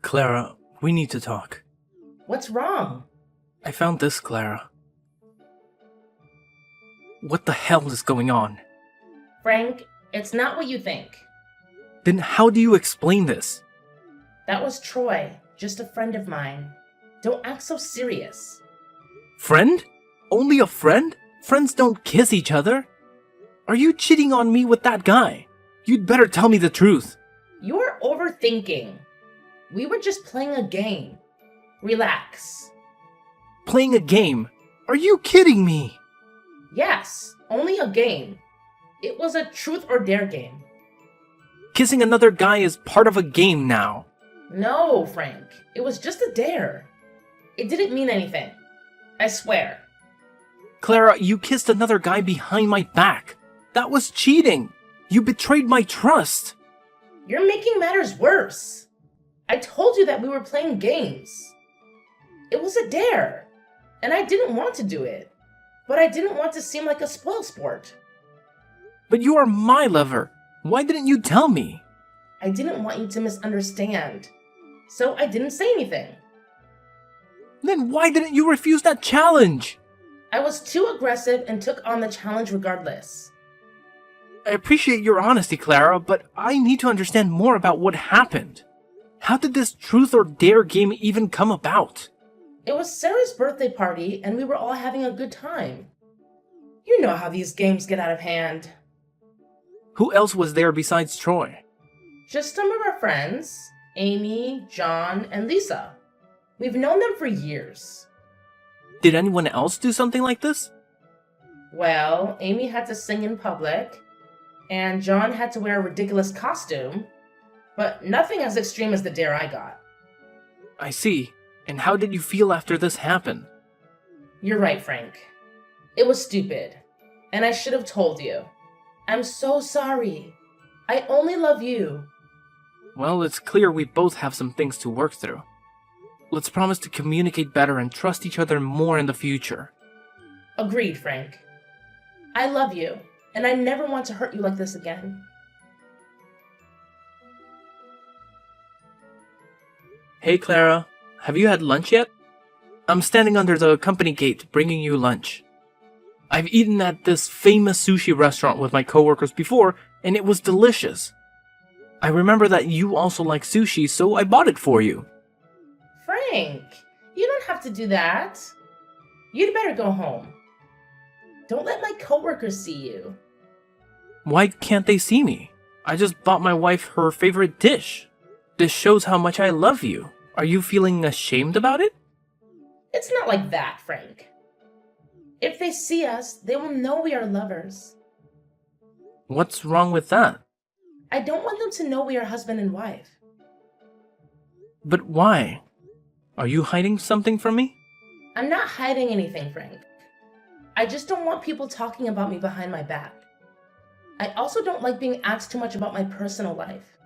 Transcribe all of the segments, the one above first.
Clara, we need to talk. What's wrong? I found this, Clara. What the hell is going on? Frank, it's not what you think. Then how do you explain this? That was Troy, just a friend of mine. Don't act so serious. Friend? Only a friend? Friends don't kiss each other. Are you cheating on me with that guy? You'd better tell me the truth. You're overthinking. We were just playing a game. Relax. Playing a game? Are you kidding me? Yes, only a game. It was a truth or dare game. Kissing another guy is part of a game now. No, Frank. It was just a dare. It didn't mean anything. I swear. Clara, you kissed another guy behind my back. That was cheating. You betrayed my trust. You're making matters worse. I told you that we were playing games. It was a dare, and I didn't want to do it. But I didn't want to seem like a spoilsport. But you are my lover. Why didn't you tell me? I didn't want you to misunderstand. So I didn't say anything. Then why didn't you refuse that challenge? I was too aggressive and took on the challenge regardless. I appreciate your honesty, Clara, but I need to understand more about what happened. How did this truth or dare game even come about? It was Sarah's birthday party and we were all having a good time. You know how these games get out of hand. Who else was there besides Troy? Just some of our friends, Amy, John, and Lisa. We've known them for years. Did anyone else do something like this? Well, Amy had to sing in public, and John had to wear a ridiculous costume, but nothing as extreme as the dare I got. I see. And how did you feel after this happened? You're right, Frank. It was stupid, and I should have told you. I'm so sorry. I only love you. Well, it's clear we both have some things to work through. Let's promise to communicate better and trust each other more in the future. Agreed, Frank. I love you, and I never want to hurt you like this again. Hey, Clara. Have you had lunch yet? I'm standing under the company gate bringing you lunch. I've eaten at this famous sushi restaurant with my coworkers before, and it was delicious. I remember that you also like sushi, so I bought it for you. Frank, you don't have to do that. You'd better go home. Don't let my coworkers see you. Why can't they see me? I just bought my wife her favorite dish. This shows how much I love you. Are you feeling ashamed about it? It's not like that, Frank. If they see us, they will know we are lovers. What's wrong with that? I don't want them to know we are husband and wife. But why? Are you hiding something from me? I'm not hiding anything, Frank. I just don't want people talking about me behind my back. I also don't like being asked too much about my personal life.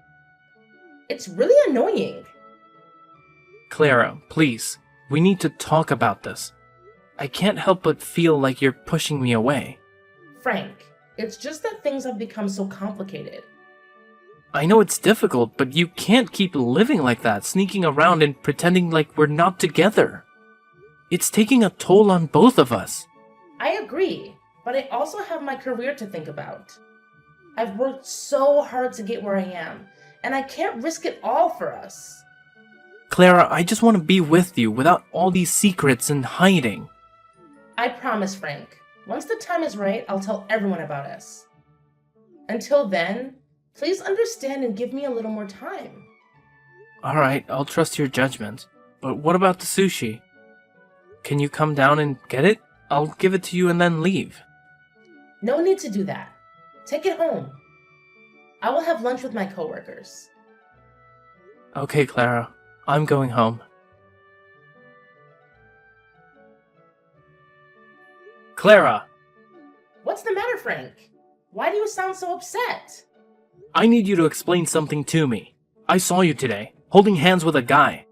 It's really annoying. Clara, please. We need to talk about this. I can't help but feel like you're pushing me away. Frank, it's just that things have become so complicated. I know it's difficult, but you can't keep living like that, sneaking around and pretending like we're not together. It's taking a toll on both of us. I agree, but I also have my career to think about. I've worked so hard to get where I am, and I can't risk it all for us. Clara, I just want to be with you without all these secrets and hiding. I promise, Frank. Once the time is right, I'll tell everyone about us. Until then, please understand and give me a little more time. Alright, I'll trust your judgment. But what about the sushi? Can you come down and get it? I'll give it to you and then leave. No need to do that. Take it home. I will have lunch with my coworkers. Okay, Clara. I'm going home. Clara! What's the matter, Frank? Why do you sound so upset? I need you to explain something to me. I saw you today, holding hands with a guy.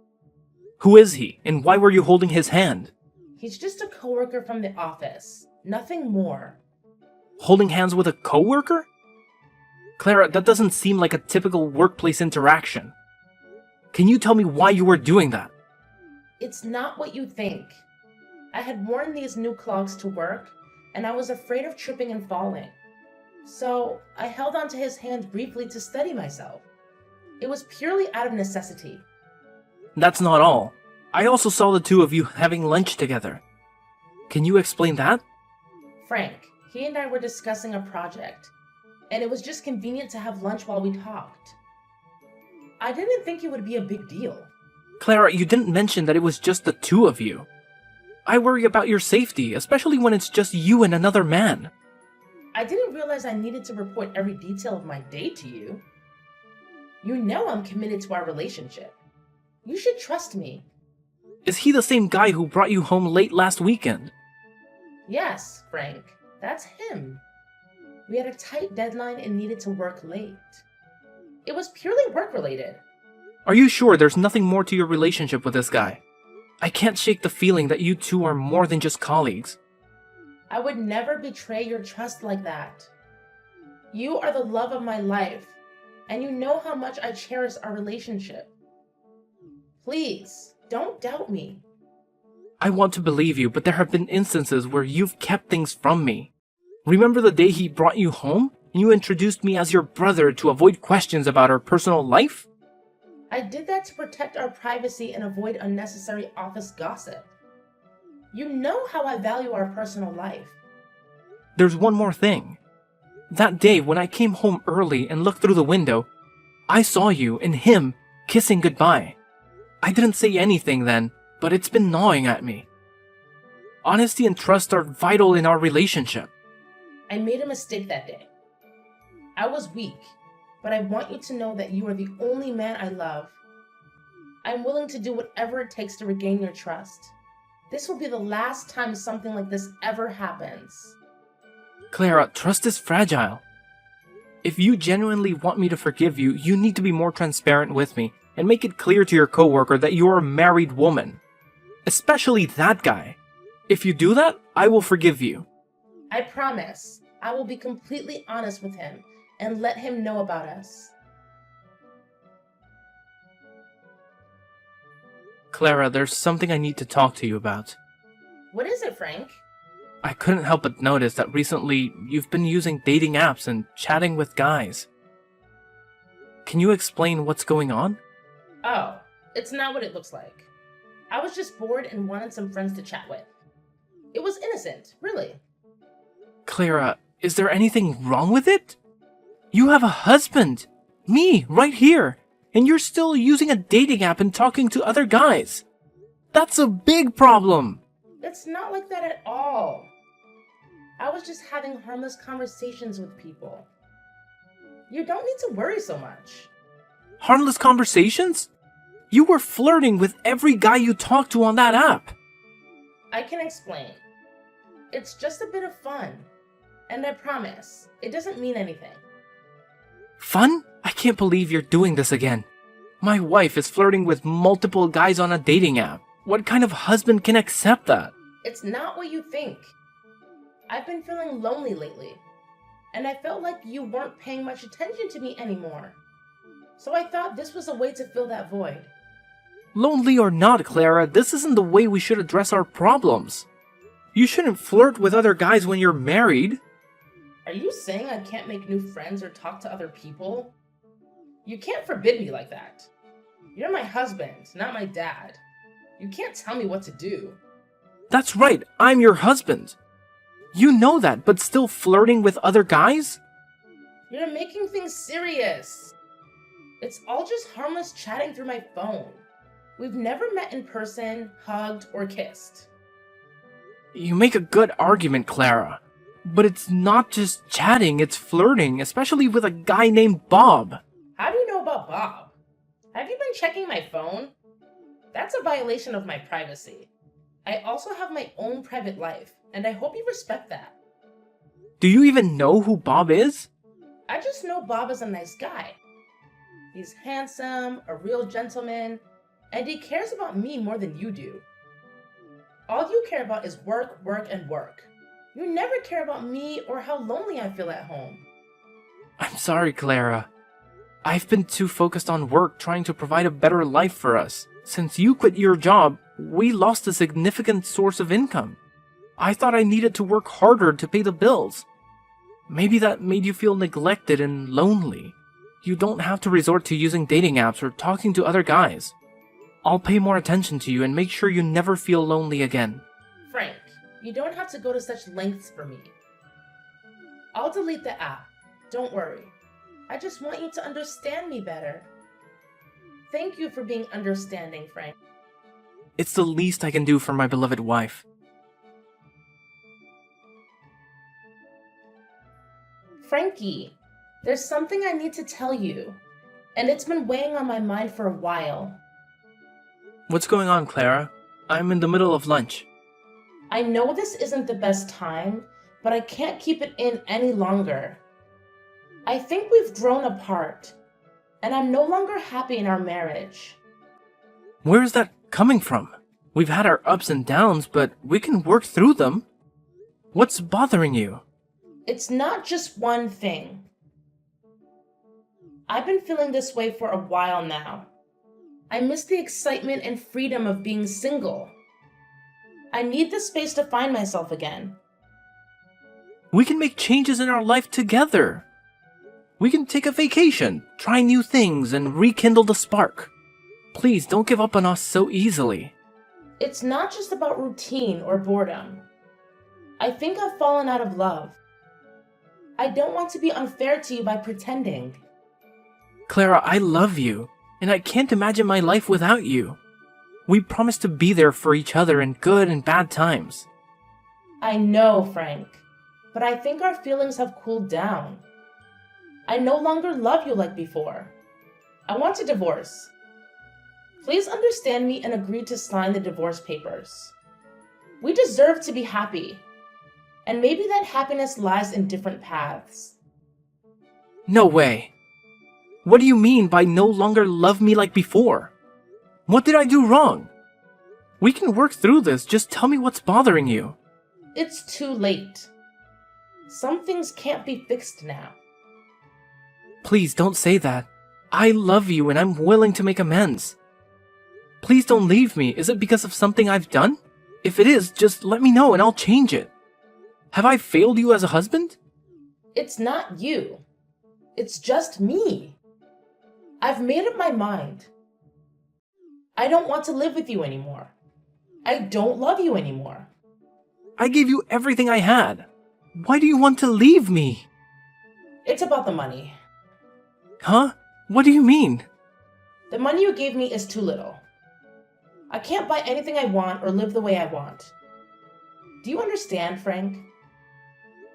Who is he, and why were you holding his hand? He's just a coworker from the office. Nothing more. Holding hands with a coworker? Clara, that doesn't seem like a typical workplace interaction. Can you tell me why you were doing that? It's not what you think. I had worn these new clogs to work, and I was afraid of tripping and falling. So I held onto his hand briefly to steady myself. It was purely out of necessity. That's not all. I also saw the two of you having lunch together. Can you explain that? Frank, he and I were discussing a project, and it was just convenient to have lunch while we talked. I didn't think it would be a big deal. Clara, you didn't mention that it was just the two of you. I worry about your safety, especially when it's just you and another man. I didn't realize I needed to report every detail of my day to you. You know I'm committed to our relationship. You should trust me. Is he the same guy who brought you home late last weekend? Yes, Frank, that's him. We had a tight deadline and needed to work late. It was purely work-related. Are you sure there's nothing more to your relationship with this guy? I can't shake the feeling that you two are more than just colleagues. I would never betray your trust like that. You are the love of my life, and you know how much I cherish our relationship. Please, don't doubt me. I want to believe you, but there have been instances where you've kept things from me. Remember the day he brought you home and you introduced me as your brother to avoid questions about our personal life? I did that to protect our privacy and avoid unnecessary office gossip. You know how I value our personal life. There's one more thing. That day when I came home early and looked through the window, I saw you and him kissing goodbye. I didn't say anything then, but it's been gnawing at me. Honesty and trust are vital in our relationship. I made a mistake that day. I was weak, but I want you to know that you are the only man I love. I'm willing to do whatever it takes to regain your trust. This will be the last time something like this ever happens. Clara, trust is fragile. If you genuinely want me to forgive you, you need to be more transparent with me and make it clear to your coworker that you're a married woman. Especially that guy. If you do that, I will forgive you. I promise. I will be completely honest with him and let him know about us. Clara, there's something I need to talk to you about. What is it, Frank? I couldn't help but notice that recently you've been using dating apps and chatting with guys. Can you explain what's going on? Oh, it's not what it looks like. I was just bored and wanted some friends to chat with. It was innocent, really. Clara, is there anything wrong with it? You have a husband, me, right here, and you're still using a dating app and talking to other guys. That's a big problem. It's not like that at all. I was just having harmless conversations with people. You don't need to worry so much. Harmless conversations? You were flirting with every guy you talked to on that app. I can explain. It's just a bit of fun. And I promise, it doesn't mean anything. Fun? I can't believe you're doing this again. My wife is flirting with multiple guys on a dating app. What kind of husband can accept that? It's not what you think. I've been feeling lonely lately, and I felt like you weren't paying much attention to me anymore. So I thought this was a way to fill that void. Lonely or not, Clara, this isn't the way we should address our problems. You shouldn't flirt with other guys when you're married. Are you saying I can't make new friends or talk to other people? You can't forbid me like that. You're my husband, not my dad. You can't tell me what to do. That's right, I'm your husband. You know that, but still flirting with other guys? You're making things serious. It's all just harmless chatting through my phone. We've never met in person, hugged, or kissed. You make a good argument, Clara. But it's not just chatting, it's flirting, especially with a guy named Bob. How do you know about Bob? Have you been checking my phone? That's a violation of my privacy. I also have my own private life, and I hope you respect that. Do you even know who Bob is? I just know Bob is a nice guy. He's handsome, a real gentleman, and he cares about me more than you do. All you care about is work, work, and work. You never care about me or how lonely I feel at home. I'm sorry, Clara. I've been too focused on work trying to provide a better life for us. Since you quit your job, we lost a significant source of income. I thought I needed to work harder to pay the bills. Maybe that made you feel neglected and lonely. You don't have to resort to using dating apps or talking to other guys. I'll pay more attention to you and make sure you never feel lonely again. Frank, you don't have to go to such lengths for me. I'll delete the app. Don't worry. I just want you to understand me better. Thank you for being understanding, Frank. It's the least I can do for my beloved wife. Frankie, there's something I need to tell you, and it's been weighing on my mind for a while. What's going on, Clara? I'm in the middle of lunch. I know this isn't the best time, but I can't keep it in any longer. I think we've grown apart, and I'm no longer happy in our marriage. Where is that coming from? We've had our ups and downs, but we can work through them. What's bothering you? It's not just one thing. I've been feeling this way for a while now. I miss the excitement and freedom of being single. I need the space to find myself again. We can make changes in our life together. We can take a vacation, try new things, and rekindle the spark. Please don't give up on us so easily. It's not just about routine or boredom. I think I've fallen out of love. I don't want to be unfair to you by pretending. Clara, I love you, and I can't imagine my life without you. We promised to be there for each other in good and bad times. I know, Frank, but I think our feelings have cooled down. I no longer love you like before. I want a divorce. Please understand me and agree to sign the divorce papers. We deserve to be happy, and maybe that happiness lies in different paths. No way. What do you mean by no longer love me like before? What did I do wrong? We can work through this, just tell me what's bothering you. It's too late. Some things can't be fixed now. Please don't say that. I love you and I'm willing to make amends. Please don't leave me. Is it because of something I've done? If it is, just let me know and I'll change it. Have I failed you as a husband? It's not you. It's just me. I've made up my mind. I don't want to live with you anymore. I don't love you anymore. I gave you everything I had. Why do you want to leave me? It's about the money. Huh? What do you mean? The money you gave me is too little. I can't buy anything I want or live the way I want. Do you understand, Frank?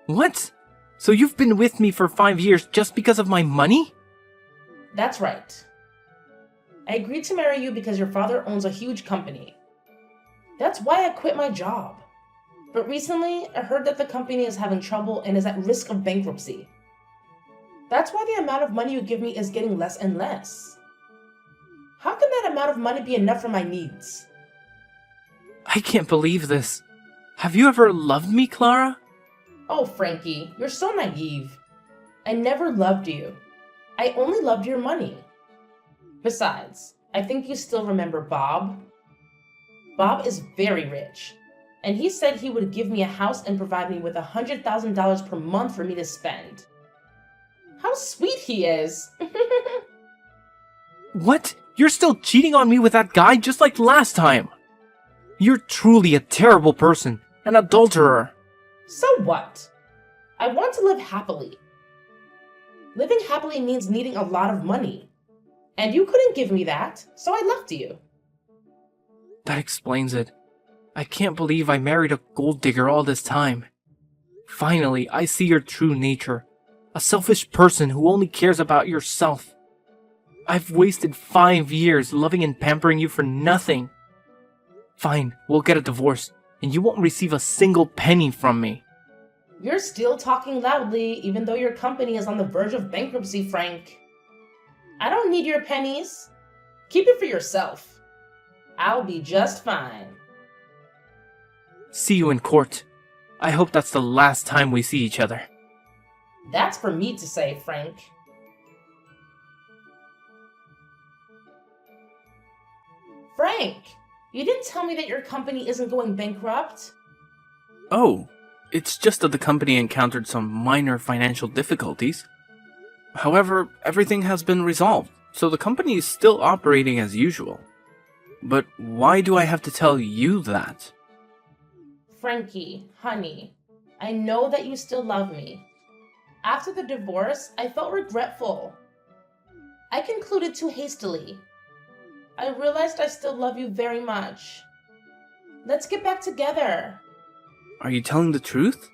What? So you've been with me for 5 years just because of my money? That's right. I agreed to marry you because your father owns a huge company. That's why I quit my job. But recently, I heard that the company is having trouble and is at risk of bankruptcy. That's why the amount of money you give me is getting less and less. How can that amount of money be enough for my needs? I can't believe this. Have you ever loved me, Clara? Oh, Frankie, you're so naive. I never loved you. I only loved your money. Besides, I think you still remember Bob. Bob is very rich, and he said he would give me a house and provide me with $100,000 per month for me to spend. How sweet he is! What? You're still cheating on me with that guy just like last time? You're truly a terrible person, an adulterer. So what? I want to live happily. Living happily means needing a lot of money. And you couldn't give me that, so I left you. That explains it. I can't believe I married a gold digger all this time. Finally, I see your true nature. A selfish person who only cares about yourself. I've wasted 5 years loving and pampering you for nothing. Fine, we'll get a divorce, and you won't receive a single penny from me. You're still talking loudly, even though your company is on the verge of bankruptcy, Frank. I don't need your pennies. Keep it for yourself. I'll be just fine. See you in court. I hope that's the last time we see each other. That's for me to say, Frank. Frank, you didn't tell me that your company isn't going bankrupt. Oh, it's just that the company encountered some minor financial difficulties. However, everything has been resolved, so the company is still operating as usual. But why do I have to tell you that? Frankie, honey, I know that you still love me. After the divorce, I felt regretful. I concluded too hastily. I realized I still love you very much. Let's get back together. Are you telling the truth?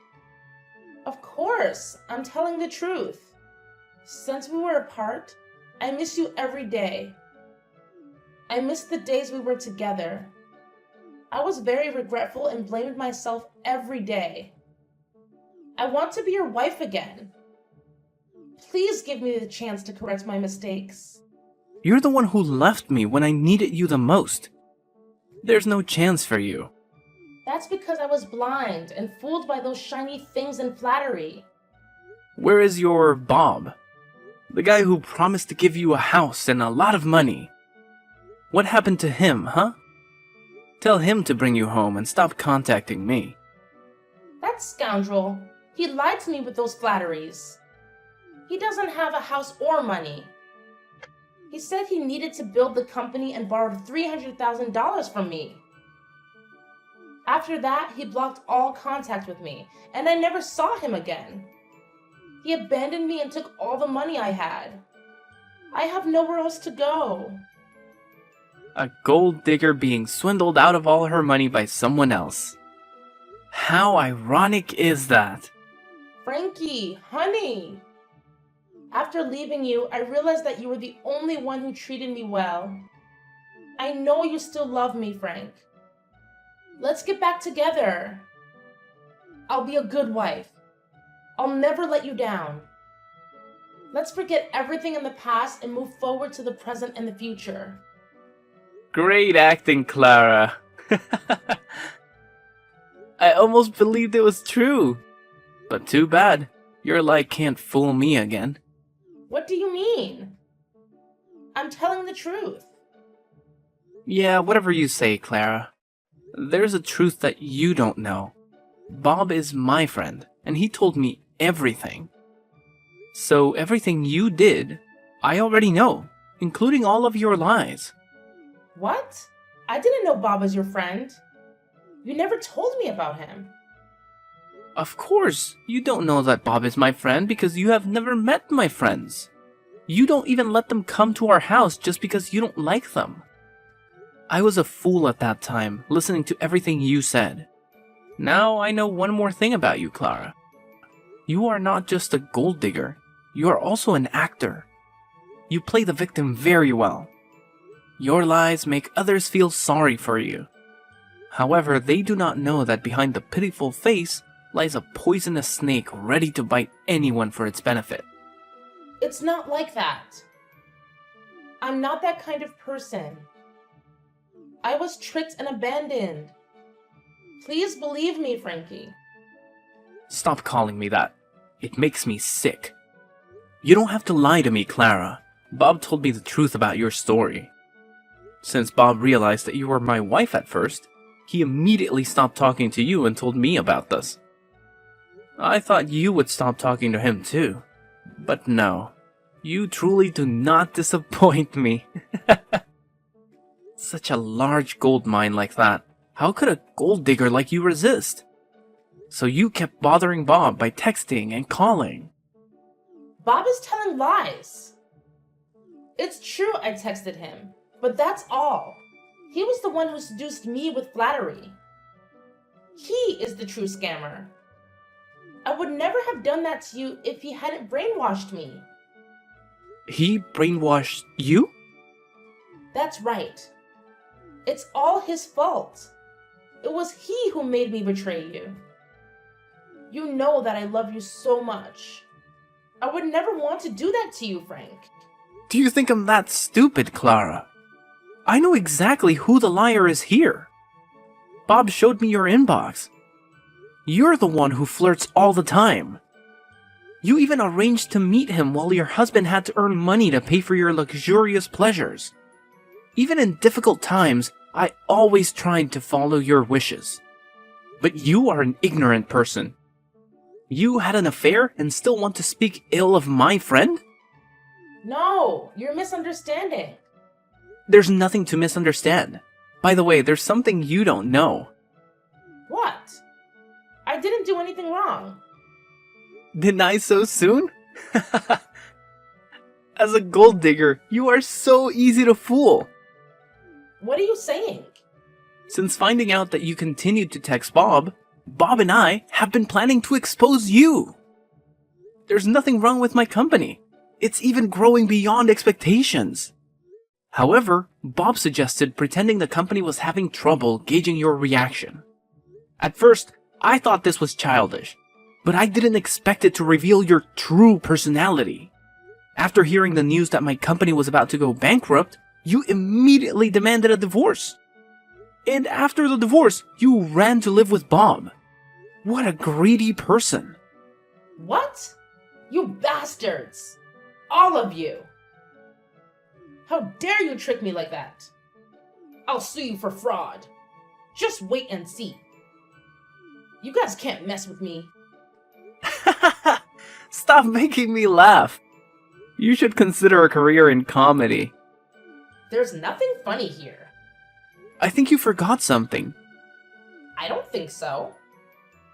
Of course, I'm telling the truth. Since we were apart, I miss you every day. I miss the days we were together. I was very regretful and blamed myself every day. I want to be your wife again. Please give me the chance to correct my mistakes. You're the one who left me when I needed you the most. There's no chance for you. That's because I was blind and fooled by those shiny things and flattery. Where is your Bob? The guy who promised to give you a house and a lot of money. What happened to him, huh? Tell him to bring you home and stop contacting me. That scoundrel, he lied to me with those flatteries. He doesn't have a house or money. He said he needed to build the company and borrowed $300,000 from me. After that, he blocked all contact with me, and I never saw him again. He abandoned me and took all the money I had. I have nowhere else to go. A gold digger being swindled out of all her money by someone else. How ironic is that? Frankie, honey. After leaving you, I realized that you were the only one who treated me well. I know you still love me, Frank. Let's get back together. I'll be a good wife. I'll never let you down. Let's forget everything in the past and move forward to the present and the future. Great acting, Clara. I almost believed it was true. But too bad. Your lie can't fool me again. What do you mean? I'm telling the truth. Yeah, whatever you say, Clara. There's a truth that you don't know. Bob is my friend, and he told me everything. So everything you did, I already know, including all of your lies. What? I didn't know Bob was your friend. You never told me about him. Of course, you don't know that Bob is my friend because you have never met my friends. You don't even let them come to our house just because you don't like them. I was a fool at that time, listening to everything you said. Now I know one more thing about you, Clara. You are not just a gold digger, you are also an actor. You play the victim very well. Your lies make others feel sorry for you. However, they do not know that behind the pitiful face lies a poisonous snake ready to bite anyone for its benefit. It's not like that. I'm not that kind of person. I was tricked and abandoned. Please believe me, Frankie. Stop calling me that. It makes me sick. You don't have to lie to me, Clara. Bob told me the truth about your story. Since Bob realized that you were my wife at first, he immediately stopped talking to you and told me about this. I thought you would stop talking to him too. But no. You truly do not disappoint me. Such a large gold mine like that. How could a gold digger like you resist? So you kept bothering Bob by texting and calling. Bob is telling lies. It's true I texted him, but that's all. He was the one who seduced me with flattery. He is the true scammer. I would never have done that to you if he hadn't brainwashed me. He brainwashed you? That's right. It's all his fault. It was he who made me betray you. You know that I love you so much. I would never want to do that to you, Frank. Do you think I'm that stupid, Clara? I know exactly who the liar is here. Bob showed me your inbox. You're the one who flirts all the time. You even arranged to meet him while your husband had to earn money to pay for your luxurious pleasures. Even in difficult times, I always tried to follow your wishes. But you are an ignorant person. You had an affair and still want to speak ill of my friend? No, you're misunderstanding. There's nothing to misunderstand. By the way, there's something you don't know. What? I didn't do anything wrong. Didn't I so soon? As a gold digger, you are so easy to fool. What are you saying? Since finding out that you continued to text Bob, Bob and I have been planning to expose you. There's nothing wrong with my company. It's even growing beyond expectations. However, Bob suggested pretending the company was having trouble gauging your reaction. At first, I thought this was childish, but I didn't expect it to reveal your true personality. After hearing the news that my company was about to go bankrupt, you immediately demanded a divorce. And after the divorce, you ran to live with Bob. What a greedy person. What? You bastards! All of you! How dare you trick me like that? I'll sue you for fraud. Just wait and see. You guys can't mess with me. Stop making me laugh. You should consider a career in comedy. There's nothing funny here. I think you forgot something. I don't think so.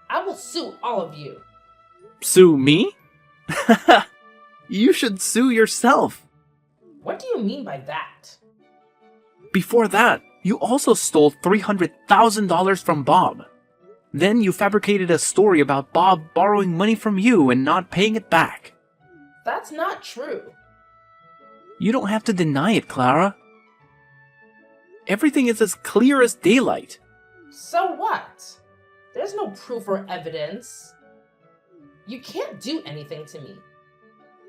I will sue all of you. Sue me? You should sue yourself. What do you mean by that? Before that, you also stole $300,000 from Bob. Then you fabricated a story about Bob borrowing money from you and not paying it back. That's not true. You don't have to deny it, Clara. Everything is as clear as daylight. So what? There's no proof or evidence. You can't do anything to me.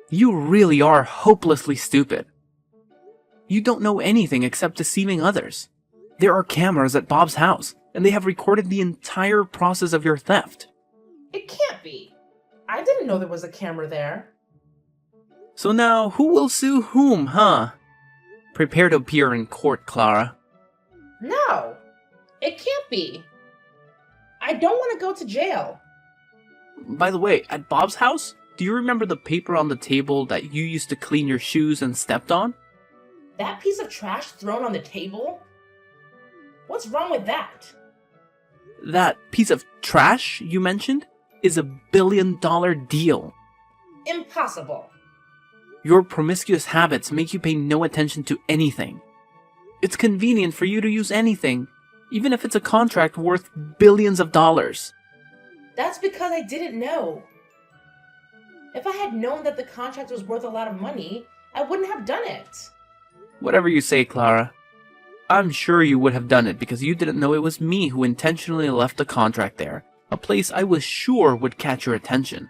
You really are hopelessly stupid. You don't know anything except deceiving others. There are cameras at Bob's house, and they have recorded the entire process of your theft. It can't be. I didn't know there was a camera there. So now, who will sue whom, huh? Prepare to appear in court, Clara. No, it can't be. I don't want to go to jail. By the way, at Bob's house, do you remember the paper on the table that you used to clean your shoes and stepped on? That piece of trash thrown on the table? What's wrong with that? That piece of trash you mentioned is $1 billion deal. Impossible. Your promiscuous habits make you pay no attention to anything. It's convenient for you to use anything, even if it's a contract worth billions of dollars. That's because I didn't know. If I had known that the contract was worth a lot of money, I wouldn't have done it. Whatever you say, Clara. I'm sure you would have done it because you didn't know it was me who intentionally left the contract there, a place I was sure would catch your attention.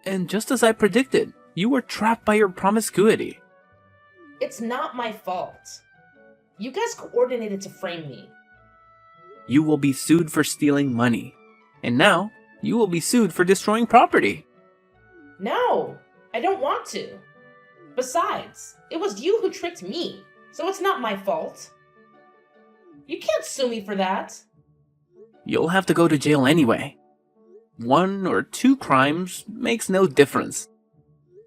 And just as I predicted, you were trapped by your promiscuity. It's not my fault. You guys coordinated to frame me. You will be sued for stealing money. And now, you will be sued for destroying property. No, I don't want to. Besides, it was you who tricked me, so it's not my fault. You can't sue me for that. You'll have to go to jail anyway. 1 or 2 crimes makes no difference.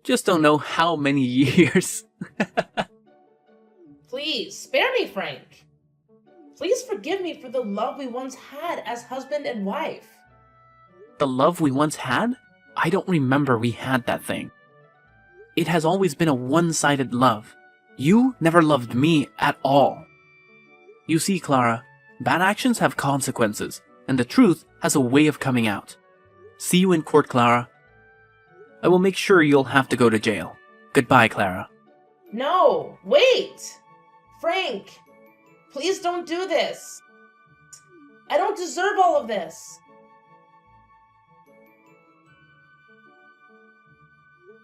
Just don't know how many years. Please, spare me, Frank. Please forgive me for the love we once had as husband and wife. The love we once had? I don't remember we had that thing. It has always been a one-sided love. You never loved me at all. You see, Clara, bad actions have consequences, and the truth has a way of coming out. See you in court, Clara. I will make sure you'll have to go to jail. Goodbye, Clara. No, wait! Frank, please don't do this. I don't deserve all of this.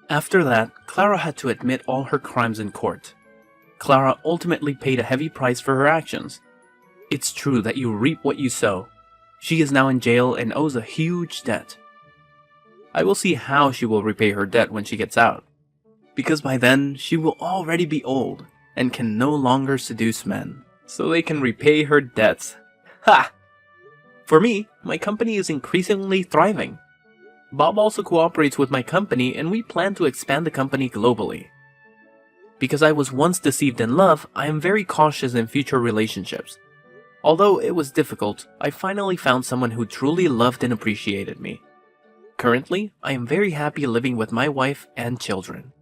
After that, Clara had to admit all her crimes in court. Clara ultimately paid a heavy price for her actions. It's true that you reap what you sow. She is now in jail and owes a huge debt. I will see how she will repay her debt when she gets out, because by then she will already be old, and can no longer seduce men, so they can repay her debts. Ha! For me, my company is increasingly thriving. Bob also cooperates with my company, and we plan to expand the company globally. Because I was once deceived in love, I am very cautious in future relationships. Although it was difficult, I finally found someone who truly loved and appreciated me. Currently, I am very happy living with my wife and children.